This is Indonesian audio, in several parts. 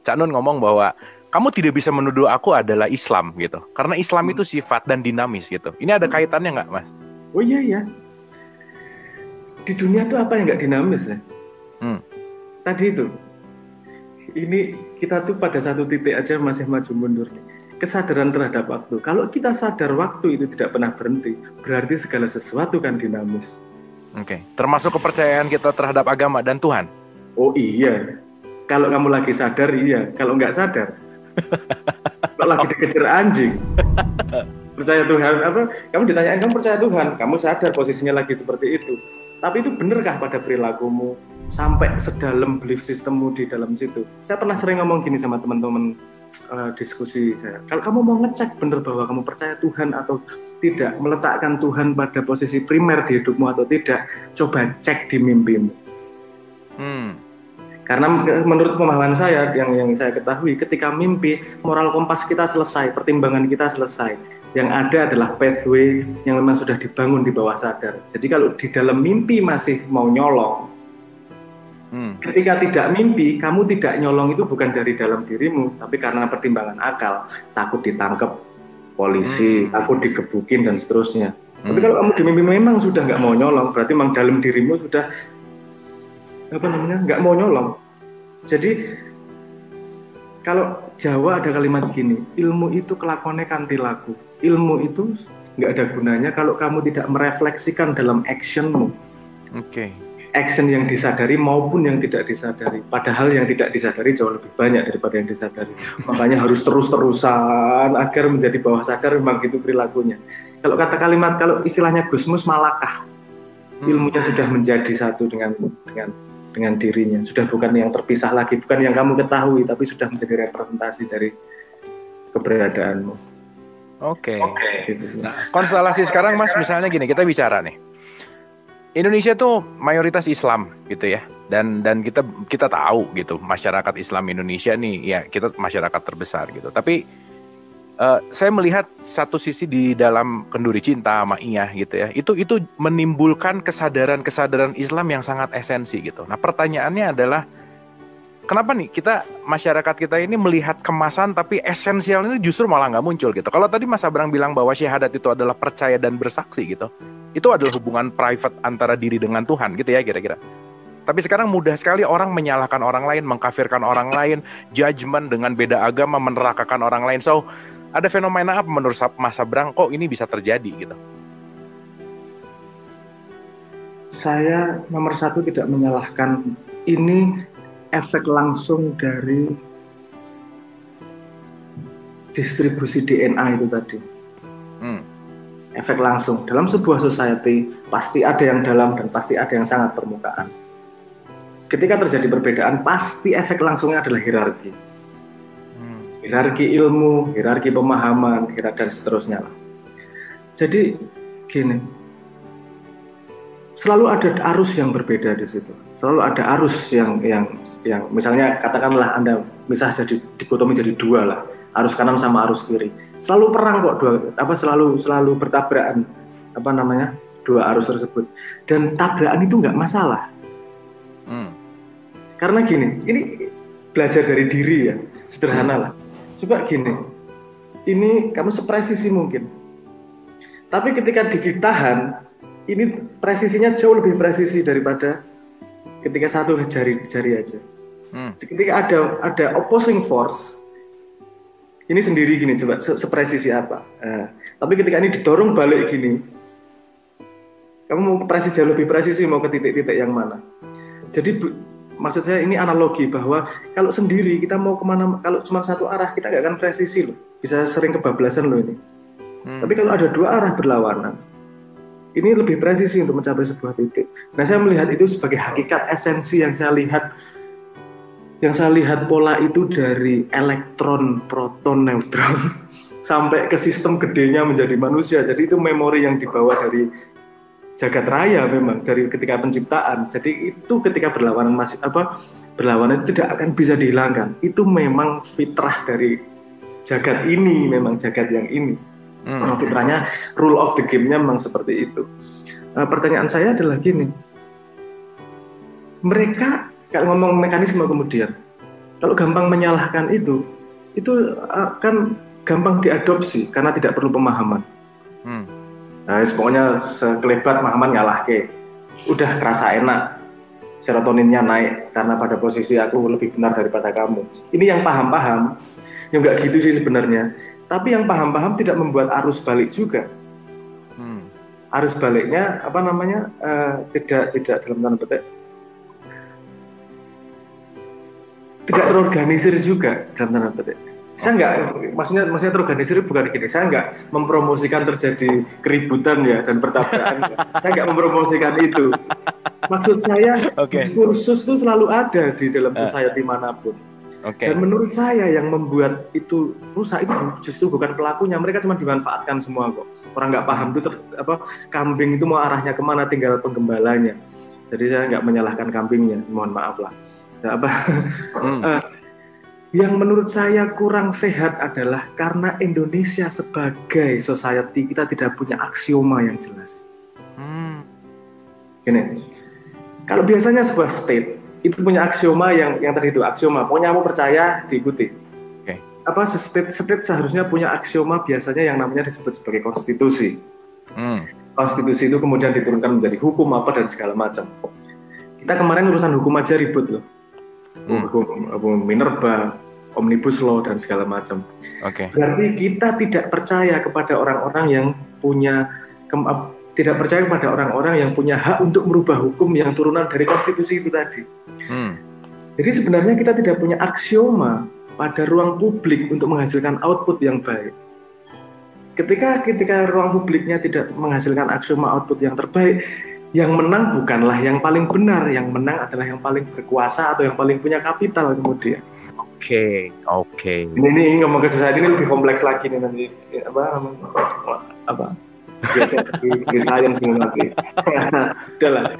Cak Nun ngomong bahwa kamu tidak bisa menuduh aku adalah Islam gitu. Karena Islam itu sifat dan dinamis gitu. Ini ada kaitannya nggak, Mas? Oh iya ya. Di dunia tuh apa yang nggak dinamis ya? Tadi itu. Ini kita tuh pada satu titik aja masih maju mundur. Kesadaran terhadap waktu. Kalau kita sadar waktu itu tidak pernah berhenti, berarti segala sesuatu kan dinamis. Oke. Termasuk kepercayaan kita terhadap agama dan Tuhan. Oh iya. Kalau kamu lagi sadar, iya. Kalau nggak sadar, kalau lagi dikejar anjing, percaya Tuhan apa? Kamu ditanyain kamu percaya Tuhan, kamu sadar posisinya lagi seperti itu. Tapi itu benarkah pada perilakumu sampai sedalam belief sistemmu di dalam situ? Saya pernah sering ngomong gini sama teman-teman diskusi saya. Kalau kamu mau ngecek benar bahwa kamu percaya Tuhan atau tidak, meletakkan Tuhan pada posisi primer di hidupmu atau tidak, coba cek di mimpimu. Karena menurut pemahaman saya yang saya ketahui, ketika mimpi, moral kompas kita selesai, pertimbangan kita selesai. Yang ada adalah pathway yang memang sudah dibangun di bawah sadar. Jadi kalau di dalam mimpi masih mau nyolong, ketika tidak mimpi, kamu tidak nyolong itu bukan dari dalam dirimu, tapi karena pertimbangan akal, takut ditangkap polisi, takut digebukin dan seterusnya. Tapi kalau kamu di mimpi memang sudah nggak mau nyolong, berarti memang dalam dirimu sudah nggak mau nyolong. Jadi kalau Jawa ada kalimat gini, ilmu itu kelakuannya kanthi laku. Ilmu itu nggak ada gunanya kalau kamu tidak merefleksikan dalam actionmu. Action yang disadari maupun yang tidak disadari. Padahal yang tidak disadari jauh lebih banyak daripada yang disadari. Makanya harus terus-terusan agar menjadi bawah sadar memang gitu perilakunya. Kalau kata kalimat, kalau istilahnya Gusmus Malakah, ilmunya sudah menjadi satu dengan dirinya, sudah bukan yang terpisah lagi, bukan yang kamu ketahui, tapi sudah menjadi representasi dari keberadaanmu. Oke. Nah, konstelasi sekarang Mas, misalnya gini, kita bicara nih, Indonesia tuh mayoritas Islam gitu ya, dan kita tahu gitu masyarakat Islam Indonesia nih ya, kita masyarakat terbesar gitu. Tapi saya melihat satu sisi di dalam Kenduri Cinta sama Iya gitu ya, itu menimbulkan kesadaran Islam yang sangat esensi gitu. Nah pertanyaannya adalah, kenapa nih masyarakat kita ini melihat kemasan tapi esensial ini justru malah nggak muncul gitu. Kalau tadi Mas Abrang bilang bahwa syahadat itu adalah percaya dan bersaksi gitu, itu adalah hubungan private antara diri dengan Tuhan gitu ya kira-kira. Tapi sekarang mudah sekali orang menyalahkan orang lain, mengkafirkan orang lain, judgement dengan beda agama, menerakakan orang lain. So ada fenomena apa menurut Mas Abrang kok ini bisa terjadi gitu? Saya nomor satu tidak menyalahkan, ini efek langsung dari distribusi DNA itu tadi. Efek langsung dalam sebuah society pasti ada yang dalam dan pasti ada yang sangat permukaan. Ketika terjadi perbedaan, pasti efek langsungnya adalah hierarki. Hierarki ilmu, hierarki pemahaman, dan seterusnya. Jadi gini, selalu ada arus yang berbeda di situ. Selalu ada arus yang misalnya katakanlah Anda misalnya jadi dikotomi jadi dua lah, arus kanan sama arus kiri. Selalu perang kok selalu bertabrakan dua arus tersebut. Dan tabrakan itu nggak masalah. Karena gini, ini belajar dari diri ya, sederhana lah. Coba gini, ini kamu sepresisi mungkin. Tapi ketika ditahan, ini presisinya jauh lebih presisi daripada ketika satu jari aja. Ketika ada opposing force, ini sendiri gini, coba sepresisi apa. Tapi ketika ini didorong balik gini, kamu mau presisi jauh lebih presisi, mau ke titik-titik yang mana. Jadi maksud saya ini analogi bahwa kalau sendiri kita mau kemana, kalau cuma satu arah kita nggak akan presisi loh, bisa sering kebablasan loh ini. Tapi kalau ada dua arah berlawanan, ini lebih presisi untuk mencapai sebuah titik. Nah saya melihat itu sebagai hakikat esensi yang saya lihat pola itu dari elektron, proton, neutron sampai ke sistem gedenya menjadi manusia. Jadi itu memori yang dibawa dari jagat raya memang dari ketika penciptaan. Jadi itu ketika berlawanan itu tidak akan bisa dihilangkan. Itu memang fitrah dari jagat ini, memang jagat yang ini. Fitrahnya, rule of the game-nya memang seperti itu. Pertanyaan saya adalah gini. Mereka kalau ngomong mekanisme kemudian, Kalau gampang menyalahkan itu akan gampang diadopsi karena tidak perlu pemahaman. Nah, pokoknya sekelebat pemahaman ngalah ke, udah kerasa enak, serotoninnya naik karena pada posisi aku lebih benar daripada kamu. Ini yang paham-paham, yang nggak gitu sih sebenarnya. Tapi yang paham-paham tidak membuat arus balik juga. Arus baliknya tidak dalam tanda petik, tidak terorganisir juga dalam tanda petik. Saya nggak, maksudnya terorganisir bukan gini, saya nggak mempromosikan terjadi keributan ya dan pertabrakan. Saya nggak mempromosikan itu. Maksud saya diskursus itu selalu ada di dalam society manapun. Dan menurut saya yang membuat itu rusak itu justru bukan pelakunya, mereka cuma dimanfaatkan semua kok. Orang nggak paham itu kambing itu mau arahnya kemana, tinggal penggembalanya. Jadi saya nggak menyalahkan kambingnya, mohon maaf lah. Yang menurut saya kurang sehat adalah karena Indonesia sebagai society kita tidak punya aksioma yang jelas. Gini, kalau biasanya sebuah state itu punya aksioma yang tadi itu aksioma, pokoknya kamu percaya diikuti. State seharusnya punya aksioma biasanya yang namanya disebut sebagai konstitusi. Konstitusi itu kemudian diturunkan menjadi hukum apa dan segala macam. Kita kemarin urusan hukum aja ribut loh. Hukum Minerba, Omnibus Law dan segala macam. Berarti kita tidak percaya kepada orang-orang yang punya hak untuk merubah hukum yang turunan dari konstitusi itu tadi. Jadi sebenarnya kita tidak punya aksioma pada ruang publik untuk menghasilkan output yang baik. Ketika ruang publiknya tidak menghasilkan aksioma output yang terbaik, yang menang bukanlah yang paling benar, yang menang adalah yang paling berkuasa atau yang paling punya kapital kemudian. Oke. Ini ngomong ke society ini lebih kompleks lagi nih nanti di science nanti. Udahlah.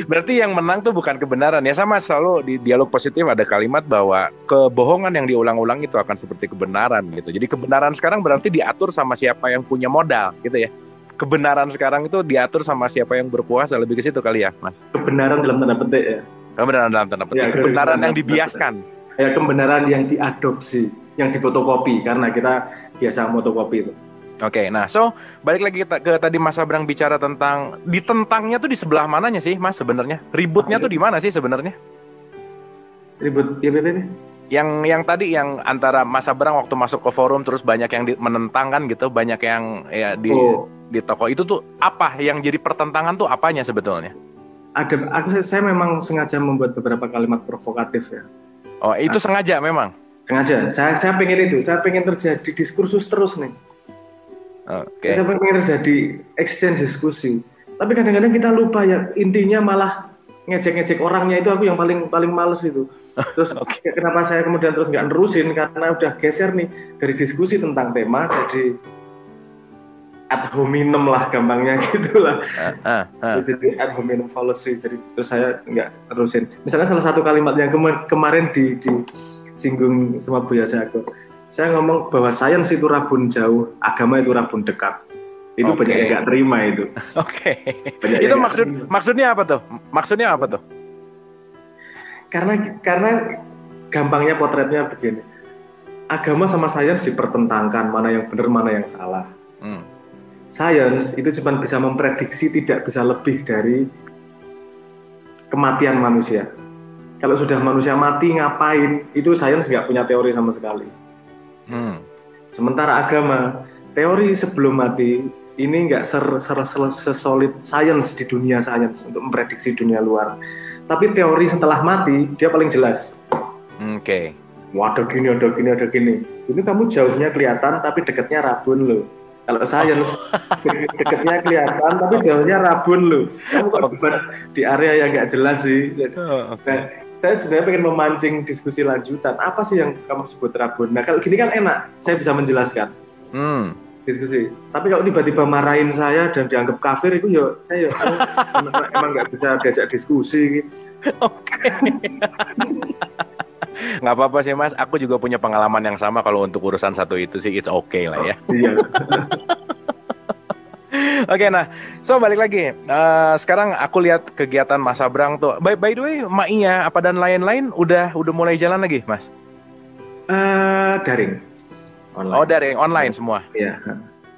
Berarti yang menang tuh bukan kebenaran ya, sama selalu di dialog positif ada kalimat bahwa kebohongan yang diulang-ulang itu akan seperti kebenaran gitu. Jadi kebenaran sekarang berarti diatur sama siapa yang punya modal gitu ya. Kebenaran sekarang itu diatur sama siapa yang berkuasa, lebih ke situ kali ya, Mas. Kebenaran dalam tanda petik ya. Kebenaran dalam tanda petik. Ya, kebenaran yang dibiaskan. Ya, kebenaran yang diadopsi, yang difotokopi karena kita biasa fotokopi itu. Nah, balik lagi ke tadi Mas Abrang bicara tentang ditentangnya tuh di sebelah mananya sih, Mas sebenarnya? Ributnya tuh di mana sih sebenarnya? Ribut ya BPP? Yang tadi yang antara Mas Abrang waktu masuk ke forum terus banyak yang menentang kan gitu, banyak yang ya di toko itu tuh apa yang jadi pertentangan tuh apanya sebetulnya? Saya memang sengaja membuat beberapa kalimat provokatif ya. Itu sengaja memang? Sengaja. Saya pengen itu, saya pengen terjadi diskursus terus nih. Saya pengen terjadi exchange diskusi. Tapi kadang-kadang kita lupa ya, intinya malah ngejek-ngejek orangnya itu aku yang paling males itu. Terus kenapa saya kemudian terus nggak nerusin karena udah geser nih dari diskusi tentang tema jadi ad hominem lah gampangnya gitulah. Jadi ad hominem fallacy. Jadi terus saya nggak terusin. Misalnya salah satu kalimat yang kemarin disinggung sama Buya Sago. Saya ngomong bahwa sains itu rabun jauh, agama itu rabun dekat. Itu banyak yang nggak terima itu. Itu maksudnya apa tuh? Maksudnya apa tuh? Karena gampangnya potretnya begini. Agama sama sains dipertentangkan, mana yang benar, mana yang salah. Sains itu cuma bisa memprediksi tidak bisa lebih dari kematian manusia. Kalau sudah manusia mati ngapain? Itu sains nggak punya teori sama sekali. Sementara agama, teori sebelum mati ini nggak sesolid sains di dunia sains untuk memprediksi dunia luar. Tapi teori setelah mati dia paling jelas. Ada gini. Itu kamu jauhnya kelihatan tapi dekatnya rabun loh. Kalau sains dekatnya kelihatan tapi jauhnya rabun loh. Kamu kok debat di area yang nggak jelas sih. Nah, saya sebenarnya pengen memancing diskusi lanjutan. Apa sih yang kamu sebut rabun? Nah kalau gini kan enak, saya bisa menjelaskan. Diskusi. Tapi kalau tiba-tiba marahin saya dan dianggap kafir itu saya emang nggak bisa diajak diskusi. Nggak apa-apa sih Mas, aku juga punya pengalaman yang sama kalau untuk urusan satu itu sih, it's okay lah ya. Iya. Oke, nah, so balik lagi. Sekarang aku lihat kegiatan Mas Abrang tuh. By the way, Maiya apa dan lain-lain udah mulai jalan lagi, Mas? Daring, online. Oh, daring, online semua. Iya.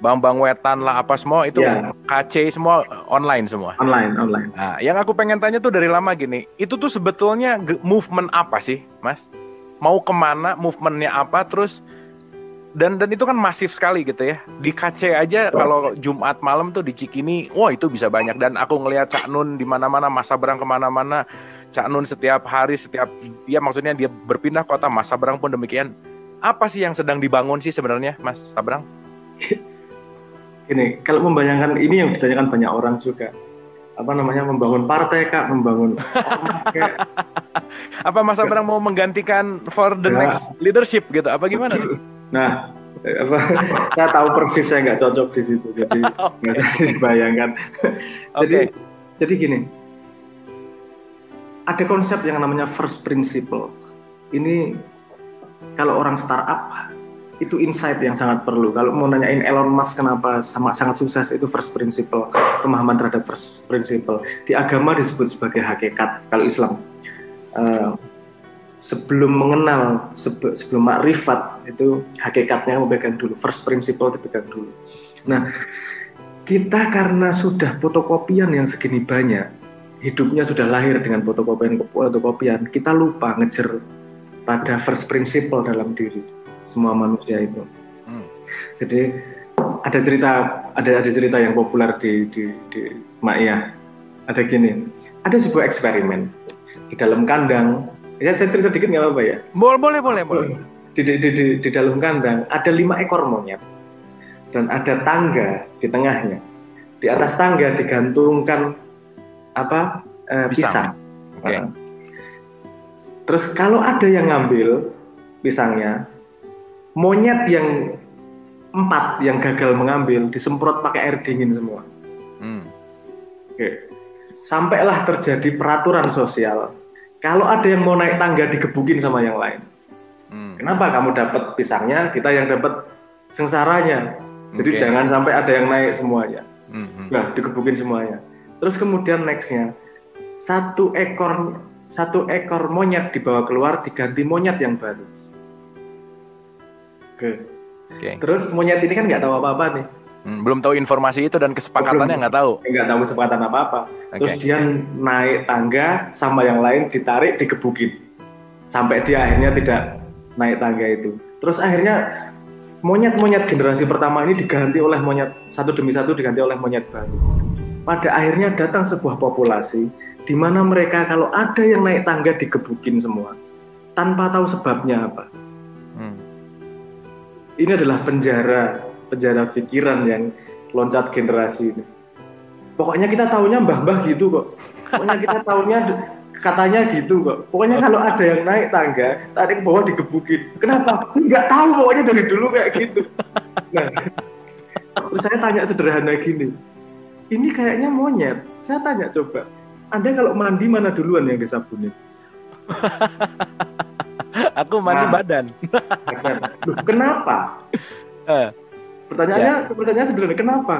Bang Wetan lah apa semua itu Iya. KC semua online semua. Online. Nah, yang aku pengen tanya tuh dari lama gini, itu tuh sebetulnya movement apa sih, Mas? Mau kemana, movementnya apa, terus dan itu kan masif sekali gitu ya. Di KC aja kalau Jumat malam tuh di Cikini, wah itu bisa banyak. Dan aku ngelihat Cak Nun di mana-mana, Mas Abrang kemana-mana. Cak Nun setiap hari, ya maksudnya dia berpindah kota, Mas Abrang pun demikian. Apa sih yang sedang dibangun sih sebenarnya, Mas Abrang? Ini kalau membayangkan ini yang ditanyakan banyak orang juga. Apa namanya, membangun partai kak, membangun apa Mas Abrang mau menggantikan for the next leadership gitu? Apa gimana? Nah, saya tahu persis saya nggak cocok di situ, jadi nggak dibayangkan. Jadi gini, ada konsep yang namanya first principle. Ini kalau orang startup itu insight yang sangat perlu. Kalau mau nanyain Elon Musk kenapa sangat sukses, itu first principle, pemahaman terhadap first principle. Di agama disebut sebagai hakikat. Kalau Islam, sebelum mengenal, sebelum makrifat, itu hakikatnya memegang dulu, first principle dipegang dulu. Nah, kita karena sudah fotokopian yang segini banyak, hidupnya sudah lahir dengan fotokopian, kita lupa ngejar pada first principle dalam diri semua manusia itu. Jadi ada cerita yang populer di Maiya. Ada gini, ada sebuah eksperimen di dalam kandang. Ya, saya cerita dikit nggak apa-apa ya? Boleh. Di dalam kandang ada 5 ekor monyet dan ada tangga di tengahnya. Di atas tangga digantungkan pisang. Okay. Terus kalau ada yang ngambil pisangnya, monyet yang 4 yang gagal mengambil disemprot pakai air dingin semua. Oke. Sampailah terjadi peraturan sosial. Kalau ada yang mau naik tangga digebukin sama yang lain. Kenapa kamu dapat pisangnya, kita yang dapat sengsaranya. Jadi jangan sampai ada yang naik semuanya. Nah, digebukin semuanya. Terus kemudian nextnya, satu ekor monyet dibawa keluar, diganti monyet yang baru. Oke. Terus monyet ini kan nggak tahu apa-apa nih. Belum tahu informasi itu dan kesepakatannya nggak tahu. Nggak tahu kesepakatan apa-apa. Terus dia naik tangga sama yang lain, ditarik, digebukin. Sampai dia akhirnya tidak naik tangga itu. Terus akhirnya monyet-monyet generasi pertama ini diganti oleh monyet, satu demi satu diganti oleh monyet baru. Pada akhirnya datang sebuah populasi di mana mereka kalau ada yang naik tangga digebukin semua. Tanpa tahu sebabnya apa. Ini adalah penjara pikiran yang loncat generasi ini. Pokoknya kita taunya mbah-mbah gitu kok. Pokoknya kita taunya katanya gitu kok. Pokoknya kalau ada yang naik tangga, tarik bawah digebukin. Kenapa? Nggak tahu, pokoknya dari dulu kayak gitu. Nah, terus saya tanya sederhana gini. Ini kayaknya monyet. Saya tanya coba, Anda kalau mandi mana duluan yang disabunin? Aku mandi badan. Loh, kenapa? Pertanyaannya sederhana, kenapa?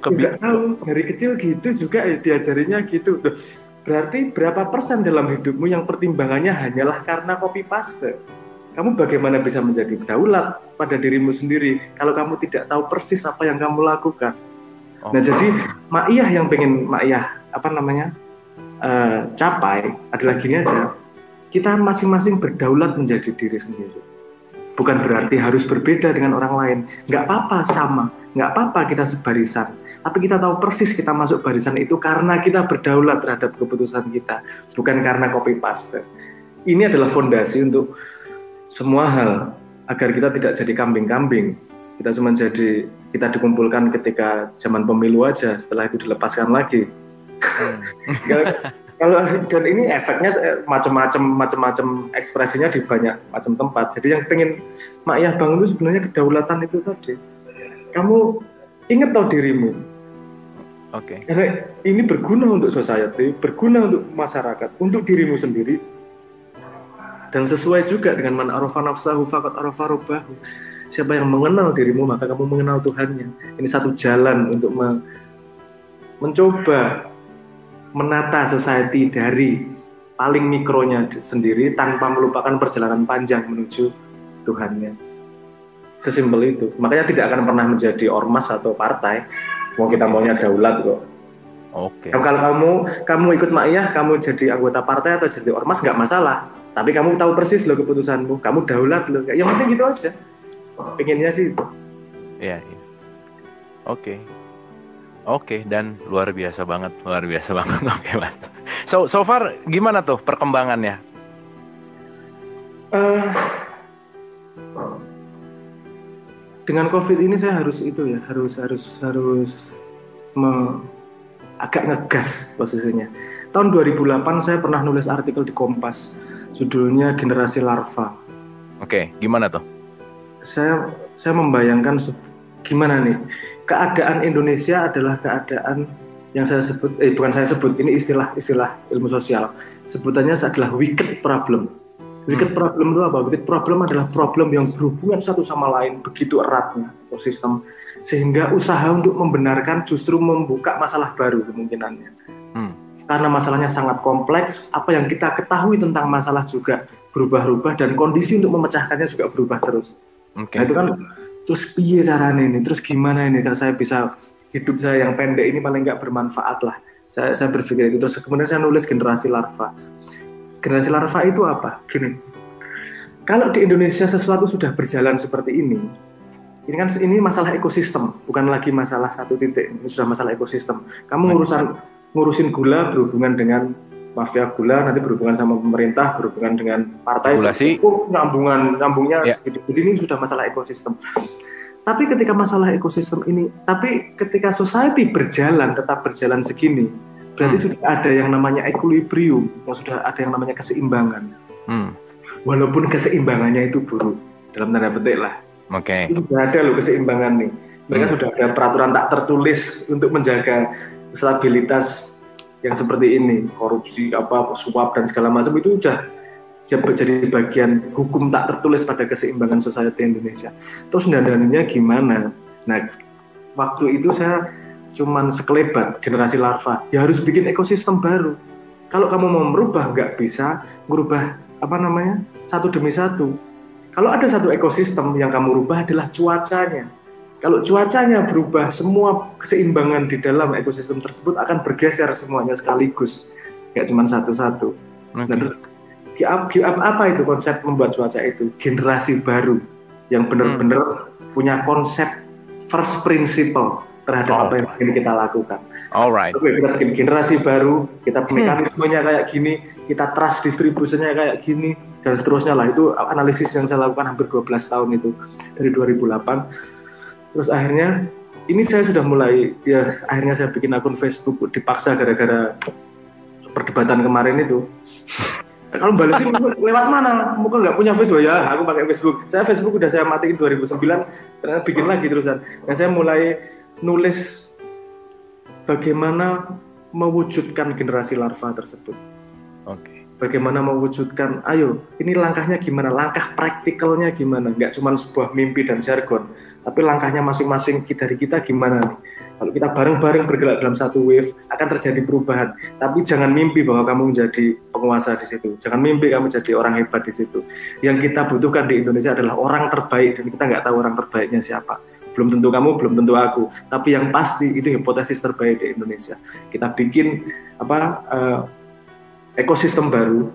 Nggak tahu, dari kecil gitu juga diajarinya gitu. Loh, berarti berapa persen dalam hidupmu yang pertimbangannya hanyalah karena copy paste? Kamu bagaimana bisa menjadi berdaulat pada dirimu sendiri kalau kamu tidak tahu persis apa yang kamu lakukan? Nah, jadi Maiya yang pengen Maiya capai adalah gini aja. Kita masing-masing berdaulat menjadi diri sendiri. Bukan berarti harus berbeda dengan orang lain. Nggak apa-apa sama, nggak apa-apa kita sebarisan. Tapi kita tahu persis kita masuk barisan itu karena kita berdaulat terhadap keputusan kita, bukan karena copy paste. Ini adalah fondasi untuk semua hal agar kita tidak jadi kambing-kambing. Kita dikumpulkan ketika zaman pemilu aja, setelah itu dilepaskan lagi. Dan ini efeknya macam-macam ekspresinya di banyak macam tempat. Jadi yang pengen Maiya bangun itu sebenarnya kedaulatan itu tadi. Kamu ingat tahu dirimu. Karena ini berguna untuk society, berguna untuk masyarakat, untuk dirimu sendiri. Dan sesuai juga dengan man arafa nafsahu faqad arafa rabbahu. Siapa yang mengenal dirimu, maka kamu mengenal Tuhannya. Ini satu jalan untuk mencoba menata society dari paling mikronya sendiri tanpa melupakan perjalanan panjang menuju Tuhannya. Sesimpel itu. Makanya tidak akan pernah menjadi ormas atau partai. Mau kita maunya daulat kok. Oke. Kalau kamu ikut Ma'iyah, kamu jadi anggota partai atau jadi ormas nggak masalah. Tapi kamu tahu persis loh keputusanmu. Kamu daulat loh. Yang penting gitu aja. Pengennya sih. Iya. Oke, dan luar biasa banget. Oke, Mas. So far gimana tuh perkembangannya? Dengan COVID ini saya harus agak ngegas posisinya. Tahun 2008 saya pernah nulis artikel di Kompas, judulnya Generasi Larva. Oke, gimana tuh? Saya membayangkan gimana nih, keadaan Indonesia adalah keadaan yang ini istilah ilmu sosial. Sebutannya adalah wicked problem. Wicked problem itu apa? Wicked problem adalah problem yang berhubungan satu sama lain begitu eratnya ekosistem, sehingga usaha untuk membenarkan justru membuka masalah baru kemungkinannya. Karena masalahnya sangat kompleks, apa yang kita ketahui tentang masalah juga berubah-ubah dan kondisi untuk memecahkannya juga berubah terus. Okay. Nah itu kan, terus piye caranya ini, terus gimana ini kalau saya bisa hidup saya yang pendek ini paling nggak bermanfaat lah. Saya berpikir itu, terus kemudian saya nulis Generasi Larva. Generasi Larva itu apa? Gini, kalau di Indonesia sesuatu sudah berjalan seperti ini ini masalah ekosistem, bukan lagi masalah satu titik, ini sudah masalah ekosistem. Kamu ngurusin gula berhubungan dengan mafia gula, nanti berhubungan sama pemerintah, berhubungan dengan partai, nyambungnya sedikit ini sudah masalah ekosistem. Tapi ketika masalah ekosistem ini, ketika society tetap berjalan segini, berarti sudah ada yang namanya equilibrium, sudah ada yang namanya keseimbangan. Walaupun keseimbangannya itu buruk, dalam tanda petik lah. Oke. Sudah ada loh keseimbangan nih. Mereka sudah ada peraturan tak tertulis untuk menjaga stabilitas yang seperti ini, korupsi, suap dan segala macam itu sudah jadi bagian hukum tak tertulis pada keseimbangan society Indonesia. Terus dandaninya gimana? Nah, waktu itu saya cuman sekelebat Generasi Larva. Ya harus bikin ekosistem baru. Kalau kamu mau merubah, nggak bisa merubah satu demi satu. Kalau ada satu ekosistem yang kamu rubah adalah cuacanya. Kalau cuacanya berubah, semua keseimbangan di dalam ekosistem tersebut akan bergeser semuanya sekaligus, nggak cuma satu-satu. Okay. Nah, terus apa itu konsep membuat cuaca itu? Generasi baru yang benar-benar punya konsep first principle terhadap apa yang ingin kita lakukan. Alright. Kita bikin generasi baru, kita mekanismenya kayak gini, kita trust distribusinya kayak gini, dan seterusnya lah. Itu analisis yang saya lakukan hampir 12 tahun itu, dari 2008. Terus akhirnya, ini saya sudah mulai, akhirnya saya bikin akun Facebook, dipaksa gara-gara perdebatan kemarin itu. Kalau balesin lewat mana? Muka nggak punya Facebook ya, aku pakai Facebook. Facebook udah saya matiin 2009, ternyata bikin lagi terusan. Dan saya mulai nulis bagaimana mewujudkan generasi larva tersebut. Oke. Bagaimana mewujudkan, ayo, ini langkahnya gimana, langkah praktikalnya gimana, nggak cuma sebuah mimpi dan jargon, tapi langkahnya masing-masing dari kita gimana nih. Kalau kita bareng-bareng bergerak dalam satu wave, akan terjadi perubahan. Tapi jangan mimpi bahwa kamu menjadi penguasa di situ. Jangan mimpi kamu jadi orang hebat di situ. Yang kita butuhkan di Indonesia adalah orang terbaik, dan kita nggak tahu orang terbaiknya siapa. Belum tentu kamu, belum tentu aku. Tapi yang pasti itu hipotesis terbaik di Indonesia. Kita bikin ekosistem baru,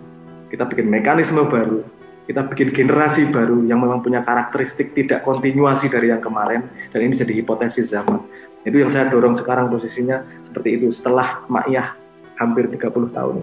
kita bikin mekanisme baru, kita bikin generasi baru yang memang punya karakteristik tidak kontinuasi dari yang kemarin, dan ini jadi hipotesis zaman. Itu yang saya dorong sekarang posisinya seperti itu setelah Ma'iyah hampir 30 tahun.